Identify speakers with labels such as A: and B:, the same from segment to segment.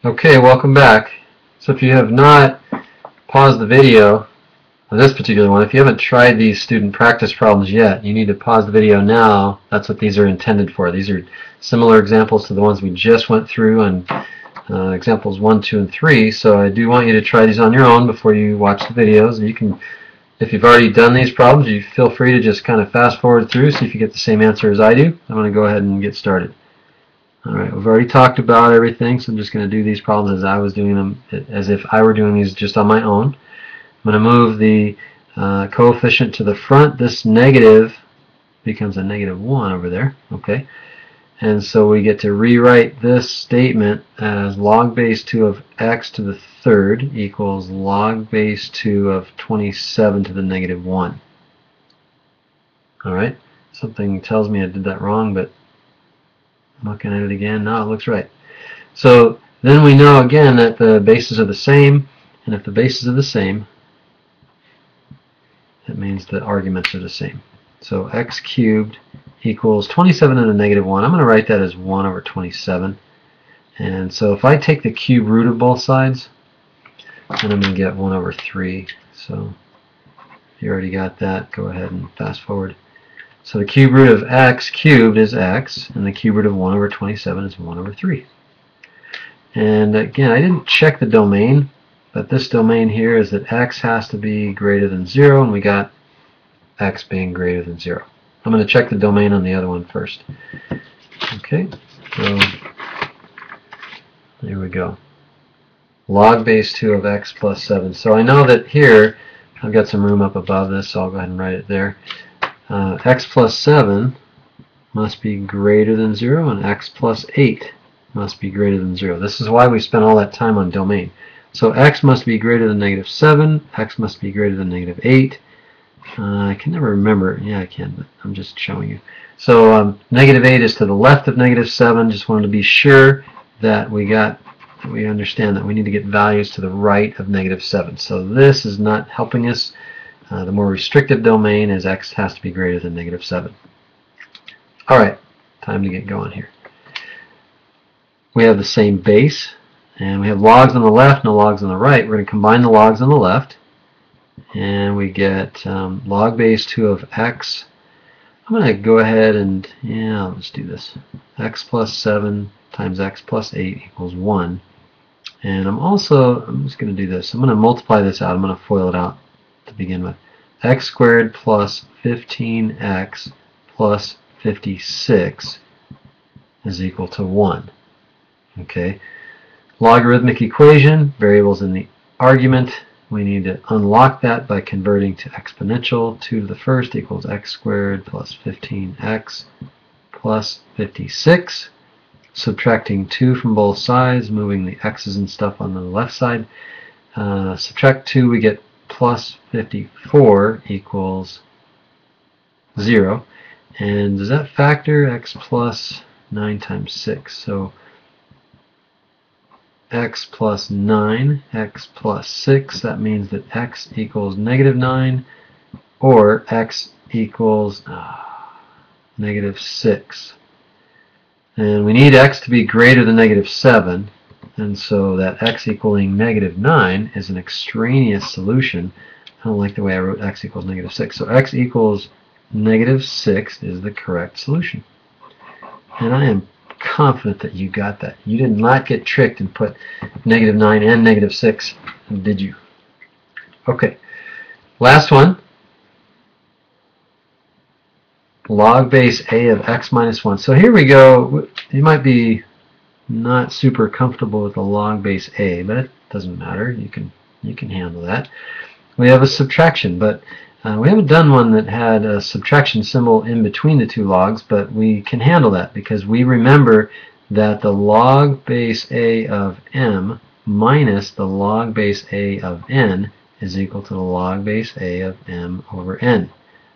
A: Okay, welcome back. So if you have not paused the video of this particular one, if you haven't tried these student practice problems yet, you need to pause the video now. That's what these are intended for. These are similar examples to the ones we just went through on examples 1, 2, and 3. So I do want you to try these on your own before you watch the videos. You can, if you've already done these problems, you feel free to just kind of fast forward through, see if you get the same answer as I do. I'm going to go ahead and get started. Alright, we've already talked about everything, so I'm just going to do these problems as I was doing them, as if I were doing these just on my own. I'm going to move the coefficient to the front. This negative becomes a -1 over there. Okay, and so we get to rewrite this statement as log base 2 of x to the third equals log base 2 of 27 to the -1. Alright, something tells me I did that wrong, but I'm looking at it again. No, it looks right. So then we know again that the bases are the same, and if the bases are the same, that means the arguments are the same. So x cubed equals 27 to the -1. I'm going to write that as 1 over 27. And so if I take the cube root of both sides, then I'm going to get 1 over 3. So if you already got that, go ahead and fast forward. So the cube root of x cubed is x, and the cube root of 1 over 27 is 1 over 3. And again, I didn't check the domain, but this domain here is that x has to be greater than 0, and we got x being greater than 0. I'm going to check the domain on the other one first. Okay, so there we go. Log base 2 of x plus 7. So I know that here, I've got some room up above this, so I'll go ahead and write it there. X plus 7 must be greater than 0, and x plus 8 must be greater than 0. This is why we spent all that time on domain. So x must be greater than -7, x must be greater than -8. I can never remember. Yeah, I can, but I'm just showing you. So -8 is to the left of -7. Just wanted to be sure that we understand that we need to get values to the right of -7. So this is not helping us. The more restrictive domain is x has to be greater than -7. Alright, time to get going here. We have the same base, and we have logs on the left, no logs on the right. We're going to combine the logs on the left, and we get log base 2 of x. I'm going to go ahead and, let's do this. X plus 7 times x plus 8 equals 1. And I'm just going to do this. I'm going to multiply this out. I'm going to FOIL it out to begin with. X squared plus 15x plus 56 is equal to 1. Okay. Logarithmic equation, variables in the argument. We need to unlock that by converting to exponential. 2 to the first equals x squared plus 15x plus 56. Subtracting 2 from both sides, moving the x's and stuff on the left side. Subtract 2, we get plus 54 equals 0. And does that factor x plus 9 times 6? So x plus 9, x plus 6, that means that x equals -9, or x equals -6. And we need x to be greater than -7, and so that x equaling -9 is an extraneous solution. I don't like the way I wrote x equals -6. So x equals -6 is the correct solution. And I am confident that you got that. You did not get tricked and put -9 and -6, did you? Okay, last one. Log base a of x minus 1. So here we go. You might be not super comfortable with the log base a, but it doesn't matter. You can handle that. We have a subtraction, but we haven't done one that had a subtraction symbol in between the two logs, but we can handle that because we remember that the log base a of m minus the log base a of n is equal to the log base a of m over n.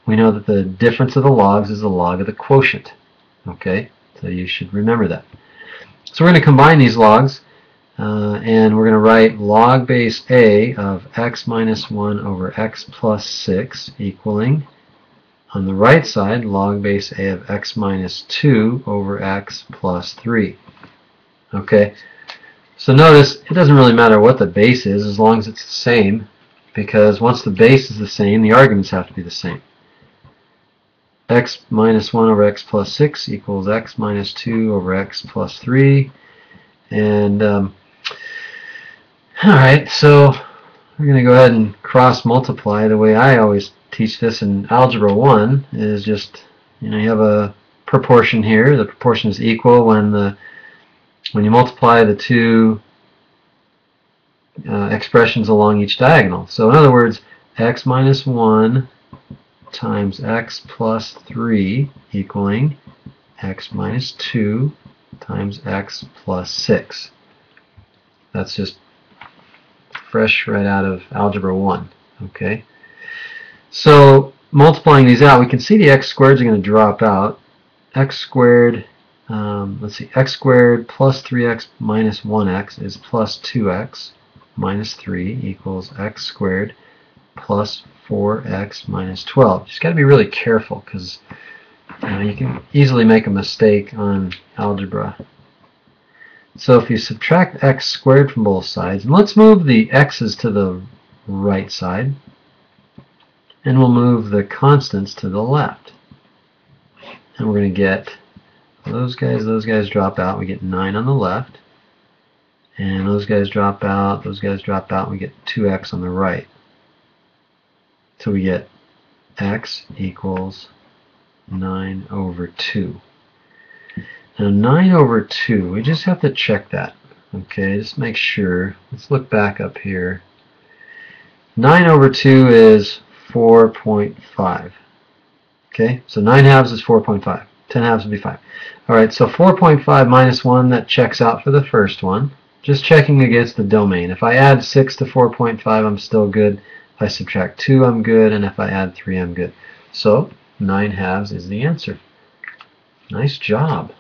A: We know that the difference of the logs is the log of the quotient. Okay, so you should remember that. So we're going to combine these logs, and we're going to write log base a of x minus 1 over x plus 6 equaling, on the right side, log base a of x minus 2 over x plus 3. Okay, So notice it doesn't really matter what the base is as long as it's the same, because once the base is the same, the arguments have to be the same. X minus 1 over x plus 6 equals x minus 2 over x plus 3. And alright, so we're going to go ahead and cross multiply. The way I always teach this in Algebra 1 is just, you have a proportion here. The proportion is equal when you multiply the two expressions along each diagonal. So in other words, x minus 1 times x plus 3 equaling x minus 2 times x plus 6. That's just fresh right out of Algebra 1. Okay. So multiplying these out, we can see the x squareds are going to drop out. X squared, let's see, x squared plus 3x minus 1x is plus 2x minus 3 equals x squared plus 4x minus 12. Just got to be really careful because you can easily make a mistake on algebra. So if you subtract x squared from both sides, and let's move the x's to the right side, and we'll move the constants to the left. And we're going to get those guys drop out, we get 9 on the left, and those guys drop out, and we get 2x on the right. So we get x equals 9 over 2. Now 9 over 2, we just have to check that. Okay, just make sure. Let's look back up here. 9 over 2 is 4.5. Okay, so 9 halves is 4.5. 10 halves would be 5. Alright, so 4.5 minus 1, that checks out for the first one. Just checking against the domain. If I add 6 to 4.5, I'm still good. If I subtract 2, I'm good. And if I add 3, I'm good. So 9 halves is the answer. Nice job.